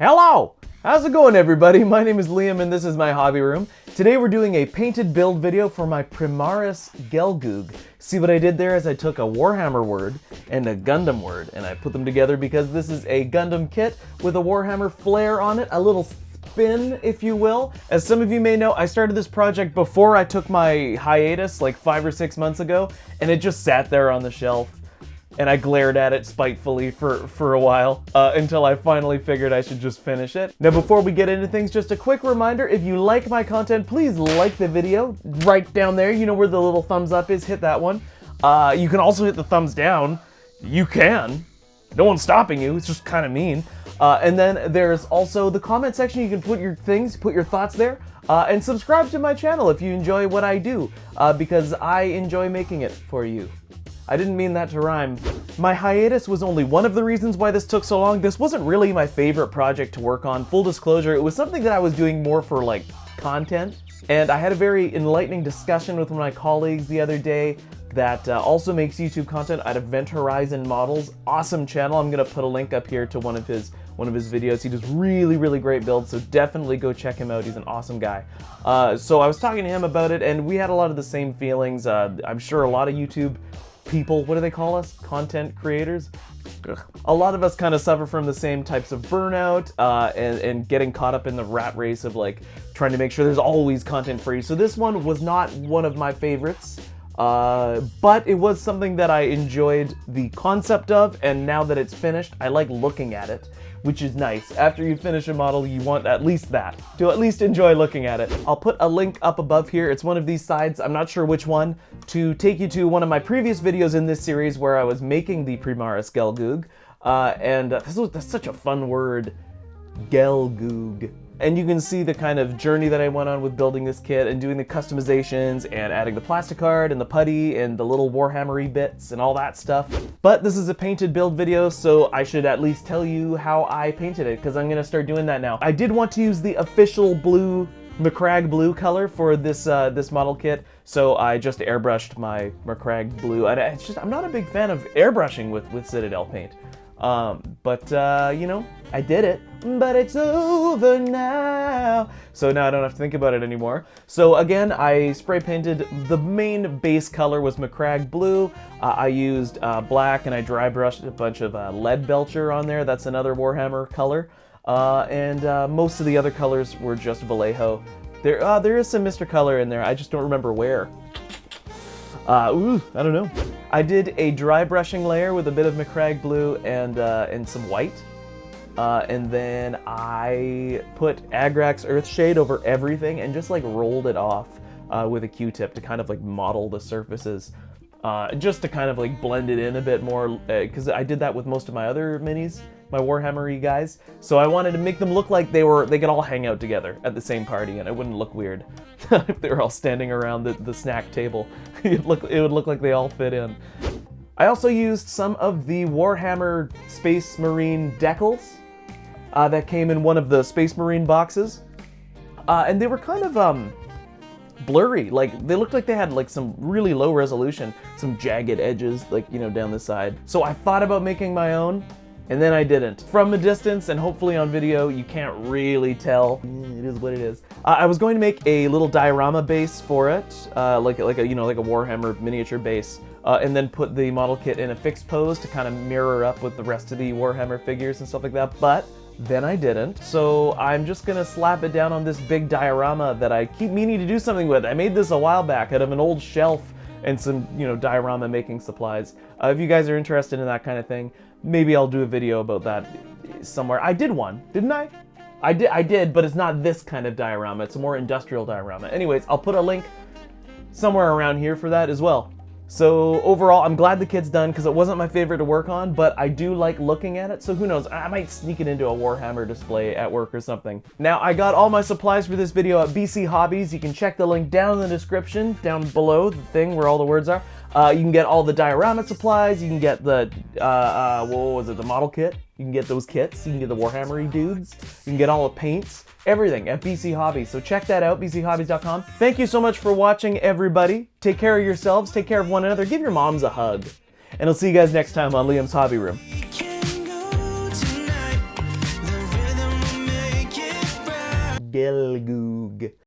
Hello! How's it going, everybody? My name is Liam and this is my hobby room. Today we're doing a painted build video for my Primaris Gelgoog. See what I did there is I took a Warhammer word and a Gundam word and I put them together because this is a Gundam kit with a Warhammer flair on it, a little spin, if you will. As some of you may know, I started this project before I took my hiatus like 5 or 6 months ago, and it just sat there on the shelf. And I glared at it spitefully for a while until I finally figured I should just finish it. Now before we get into things, just a quick reminder, if you like my content, please like the video right down there. You know where the little thumbs up is, hit that one. You can also hit the thumbs down. You can. No one's stopping you, it's just kind of mean. And then there's also the comment section. You can put your things, put your thoughts there. And subscribe to my channel if you enjoy what I do, because I enjoy making it for you. I didn't mean that to rhyme. My hiatus was only one of the reasons why this took so long. This wasn't really my favorite project to work on. Full disclosure, it was something that I was doing more for like content. And I had a very enlightening discussion with one of my colleagues the other day that also makes YouTube content out of Event Horizon Models. Awesome channel. I'm gonna put a link up here to one of his videos. He does really great builds, so definitely go check him out. He's an awesome guy. So I was talking to him about it and we had a lot of the same feelings. I'm sure a lot of YouTube people, what do they call us? Content creators? Ugh. A lot of us kind of suffer from the same types of burnout and getting caught up in the rat race of like trying to make sure there's always content for you. So this one was not one of my favorites, but it was something that I enjoyed the concept of, and now that it's finished, I like looking at it, which is nice. After you finish a model, you want at least that, to at least enjoy looking at it. I'll put a link up above here. It's one of these sides, I'm not sure which one, to take you to one of my previous videos in this series where I was making the Primaris Gelgoog. That's such a fun word, Gelgoog. And you can see the kind of journey that I went on with building this kit and doing the customizations and adding the plastic art and the putty and the little Warhammer-y bits and all that stuff. But this is a painted build video, so I should at least tell you how I painted it, because I'm gonna start doing that now. I did want to use the official blue, Macragge blue color for this this model kit, so I just airbrushed my Macragge blue. I'm not a big fan of airbrushing with Citadel paint. You know, I did it, but it's over now. So now I don't have to think about it anymore. So again, I spray painted, the main base color was Macragge blue. I used black and I dry brushed a bunch of lead belcher on there. That's another Warhammer color. Most of the other colors were just Vallejo. There is some Mr. Color in there. I just don't remember where. I don't know. I did a dry brushing layer with a bit of Macragge blue and some white. And then I put Agrax Earthshade over everything and just like rolled it off with a Q-tip to kind of like model the surfaces. Just to kind of like blend it in a bit more, because I did that with most of my other minis, my Warhammer-y guys. So I wanted to make them look like they could all hang out together at the same party, and it wouldn't look weird if they were all standing around the snack table. It would look like they all fit in. I also used some of the Warhammer Space Marine decals that came in one of the Space Marine boxes, and they were kind of blurry. Like they looked like they had like some really low resolution, some jagged edges, like, you know, down the side. So I thought about making my own, and then I didn't. From a distance and hopefully on video, you can't really tell. It is what it is. I was going to make a little diorama base for it, like a Warhammer miniature base, and then put the model kit in a fixed pose to kind of mirror up with the rest of the Warhammer figures and stuff like that. But then I didn't, so I'm just gonna slap it down on this big diorama that I keep meaning to do something with. I made this a while back out of an old shelf and some, you know, diorama making supplies. If you guys are interested in that kind of thing, maybe I'll do a video about that somewhere. I did one, didn't I? I did, but it's not this kind of diorama. It's a more industrial diorama. Anyways, I'll put a link somewhere around here for that as well. So overall, I'm glad the kit's done because it wasn't my favorite to work on, but I do like looking at it, so who knows, I might sneak it into a Warhammer display at work or something. Now, I got all my supplies for this video at BC Hobbies. You can check the link down in the description, down below, the thing where all the words are. You can get all the diorama supplies, you can get the, the model kit. You can get those kits, you can get the Warhammer-y dudes, you can get all the paints, everything at BC Hobbies. So check that out, bchobbies.com. Thank you so much for watching, everybody. Take care of yourselves, take care of one another, give your moms a hug. And I'll see you guys next time on Liam's Hobby Room. Gelgoog.